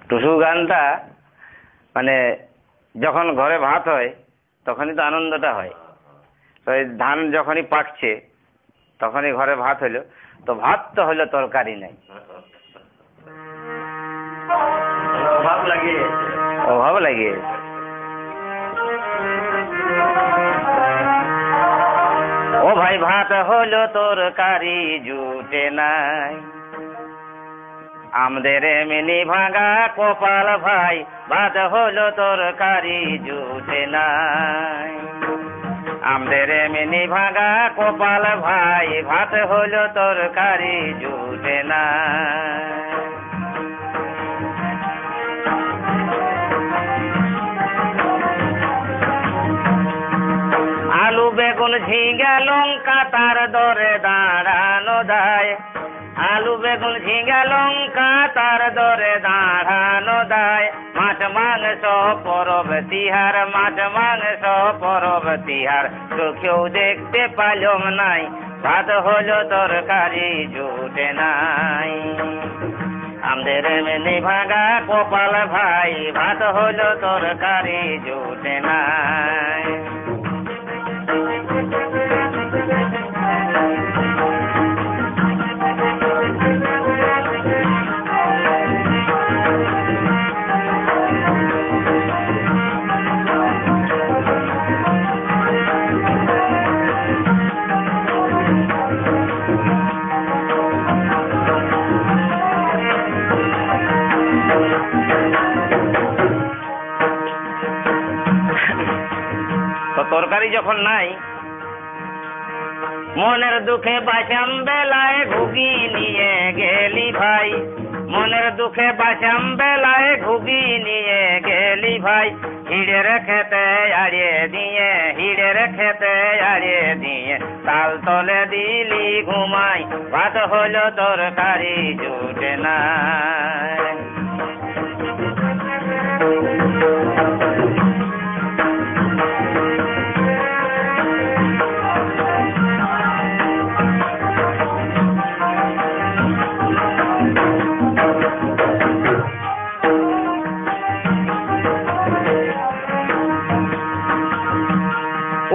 টুসু গানটা মানে যখন ঘরে ভাত হয় তখনই তো আনন্দটা হয়। তো এই ধান যখনই পাকছে তখনই ঘরে ভাত হলো, তো ভাত তো হলো, তরকারি নাই, অভাব লাগিয়ে ও ভাই ভাত হলো তরকারি জুটে নাই, আমাদের এমনি ভাঙা কপাল ভাই ভাত হলো তরকারি জুটে নাই, আমাদের এমনি ভাঙা কপাল ভাই ভাত হলো তরকারি জুটে নাই। আলু বেগুন ঝিঙ্গা লঙ্কা তার দরে দাঁড়ানো দায়, আলু বেগুন ঝিঙ্গা লঙ্কা তার দরে দাঁড়ানো দায়, মাছ মাংস পরব তিহার, মাছ মাংস পরব তিহার, চোখেও দেখতে পাইলাম নাই, ভাত হলো তরকারি জুটে নাই, আমাদের এমনি ভাঙা কপাল ভাই ভাত হলো তরকারি জুটে নাই। তো তরকারি যখন নাই, মনের দুঃখে বাঁচাম বেলায় ঘুগি নিয়ে গেলি ভাই, মনের দুঃখে বাঁচাম বেলায় ঘুগি নিয়ে গেলি ভাই, হিড়ের খেতে আড়িয়ে দিয়ে, হিড়ের খেতে আড়িয়ে দিয়ে, তাল তলে দিলি ঘুমাই, ভাত হলো তরকারি জুটে নাই।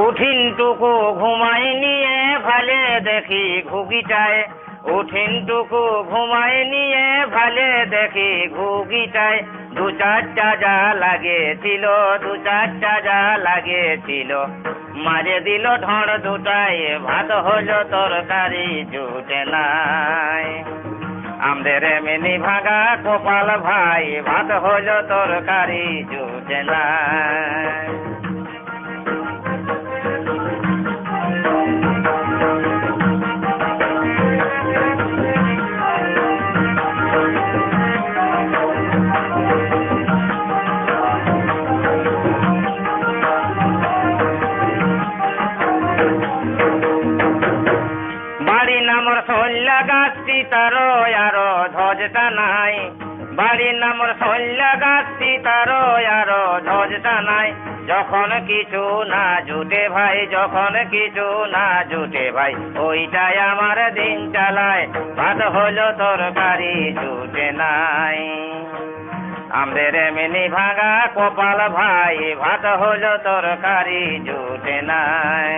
উঠিনটুকু ঘুমাই নিয়ে ভালে দেখি ঘুগিটায়, উঠিনটুকু ঘুমাই নিয়ে ভালে দেখি ঘুগিটায়, দু চারটা যা লাগেছিল, দু চারটা যা লাগেছিল, মাঝে দিল ঢড় দুটায়, ভাত হলো তরকারি জুটে নাই, আমাদের এমনি ভাঙা কপাল ভাই ভাত হলো তরকারি জুটে নাই। বাড়ি নামর সল্লা গাছটি তারো আরো ধ্বজটা নাই, বাড়ির নামর সল্লা গাছটি তারো আরো ধ্বজটা নাই, যখন কিছু না জুটে ভাই, যখন কিছু না জুটে ভাই, ওইটাই আমার দিন চালায়, ভাত হলো তরকারি জুটে নাই, আমাদের এমনি ভাঙা কপাল ভাই ভাত হলো তরকারি জুটে নাই।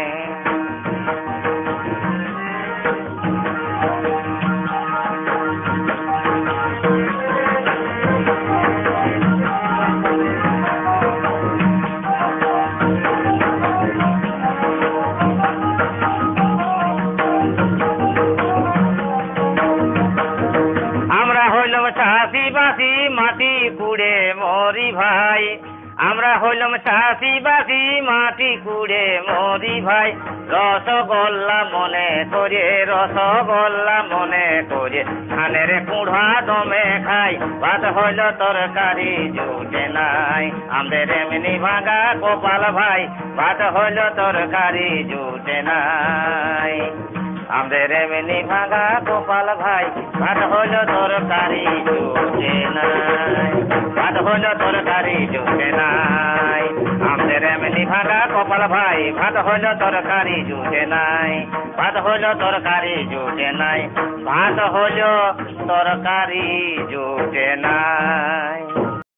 চাষিবাসী মাটি কুড়ে মরি ভাই, আমরা হইলাম চাষিবাসী মাটি কুড়ে মরি ভাই, রসগোল্লা মনে করে, রসগোল্লা মনে করে, ধানের কুড়া দমে খাই, ভাত হইল তরকারি জুটে নাই, আমাদের এমনি ভাঙা কপাল ভাই ভাত হইল তরকারি জুটে নাই, আমাদের এমনি ভাঙা কপাল ভাই ভাত হলো তরকারি জুটে নাই, ভাত হলো তরকারি জুটে নাই। আমাদের এমনি ভাঙা কপাল ভাই, ভাত হলো তরকারি জুটে নাই, ভাত হলো তরকারি জুটে নাই, ভাত হলো তরকারি জুটে নাই।